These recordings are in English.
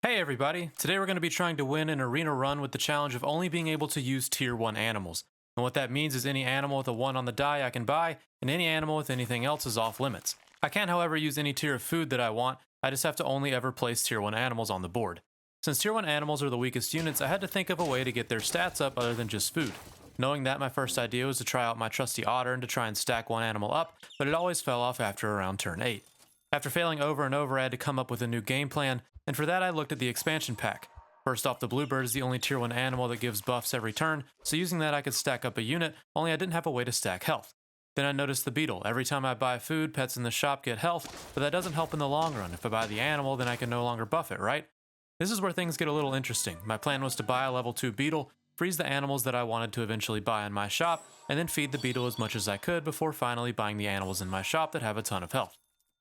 Hey everybody, today we're going to be trying to win an arena run with the challenge of only being able to use tier 1 animals. And what that means is any animal with a 1 on the die I can buy, and any animal with anything else is off limits. I can't however use any tier of food that I want, I just have to only ever place tier 1 animals on the board. Since tier 1 animals are the weakest units, I had to think of a way to get their stats up other than just food. Knowing that, my first idea was to try out my trusty otter and to try and stack one animal up, but it always fell off after around turn 8. After failing over and over, I had to come up with a new game plan, and for that I looked at the expansion pack. First off, the bluebird is the only tier 1 animal that gives buffs every turn, so using that I could stack up a unit, only I didn't have a way to stack health. Then I noticed the beetle. Every time I buy food, pets in the shop get health, but that doesn't help in the long run. If I buy the animal, then I can no longer buff it, right? This is where things get a little interesting. My plan was to buy a level 2 beetle, freeze the animals that I wanted to eventually buy in my shop, and then feed the beetle as much as I could before finally buying the animals in my shop that have a ton of health.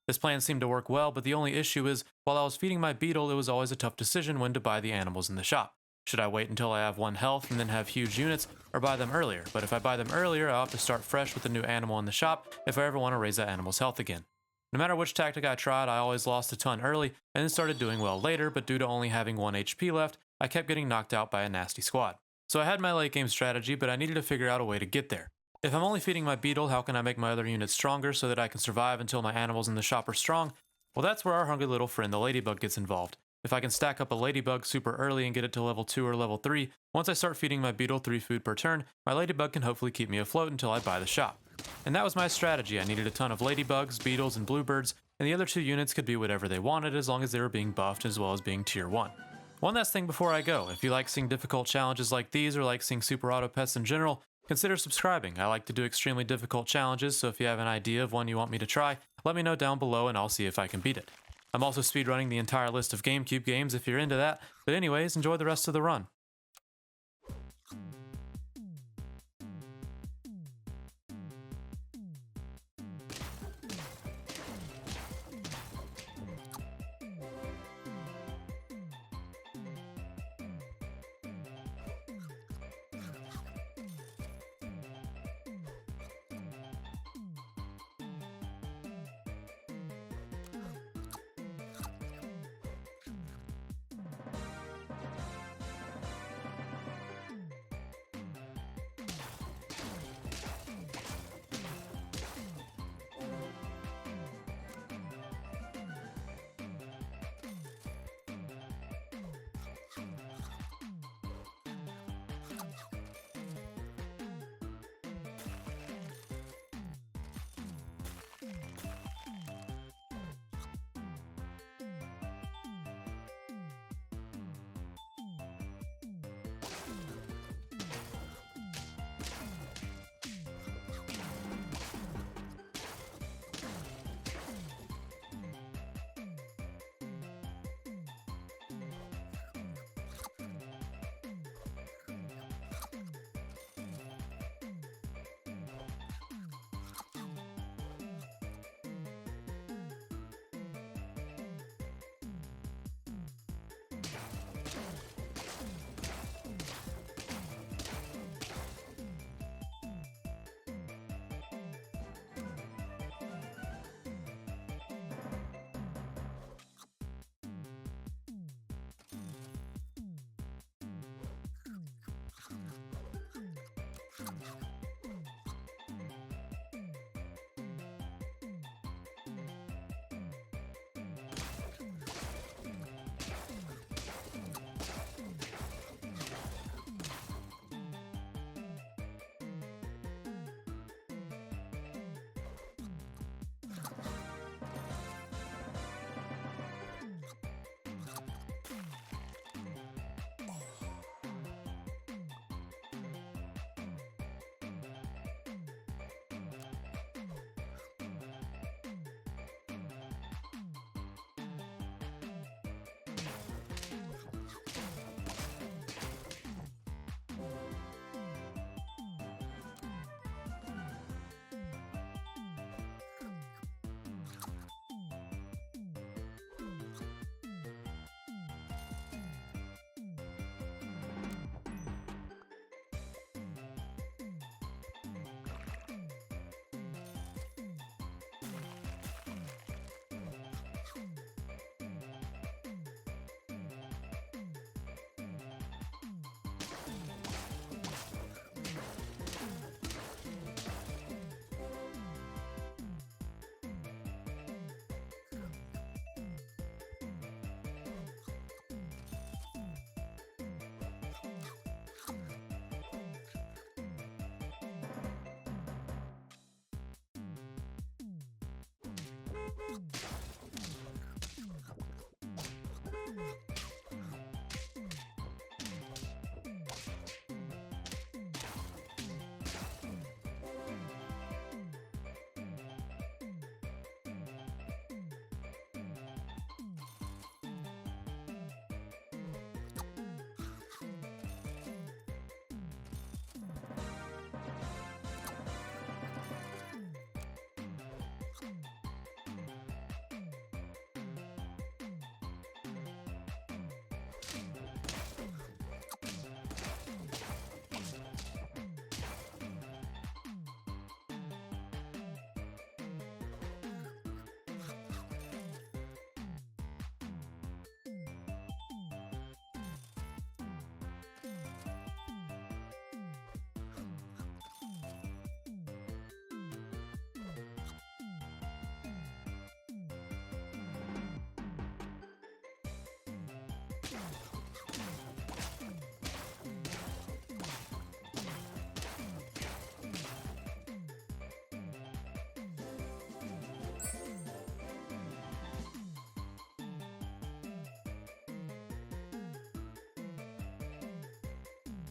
This plan seemed to work well, but the only issue is, while I was feeding my beetle, it was always a tough decision when to buy the animals in the shop. Should I wait until I have 1 health and then have huge units, or buy them earlier? But if I buy them earlier, I'll have to start fresh with a new animal in the shop if I ever want to raise that animal's health again. No matter which tactic I tried, I always lost a ton early, and then started doing well later, but due to only having 1 HP left, I kept getting knocked out by a nasty squad. So I had my late game strategy, but I needed to figure out a way to get there. If I'm only feeding my beetle, how can I make my other units stronger so that I can survive until my animals in the shop are strong? Well, that's where our hungry little friend the ladybug gets involved. If I can stack up a ladybug super early and get it to level 2 or level 3, once I start feeding my beetle 3 food per turn, my ladybug can hopefully keep me afloat until I buy the shop. And that was my strategy. I needed a ton of ladybugs, beetles, and bluebirds, and the other 2 units could be whatever they wanted as long as they were being buffed as well as being tier 1. One last thing before I go, if you like seeing difficult challenges like these or like seeing super auto pets in general, consider subscribing. I like to do extremely difficult challenges, so if you have an idea of one you want me to try, let me know down below and I'll see if I can beat it. I'm also speedrunning the entire list of GameCube games if you're into that, but anyways, enjoy the rest of the run.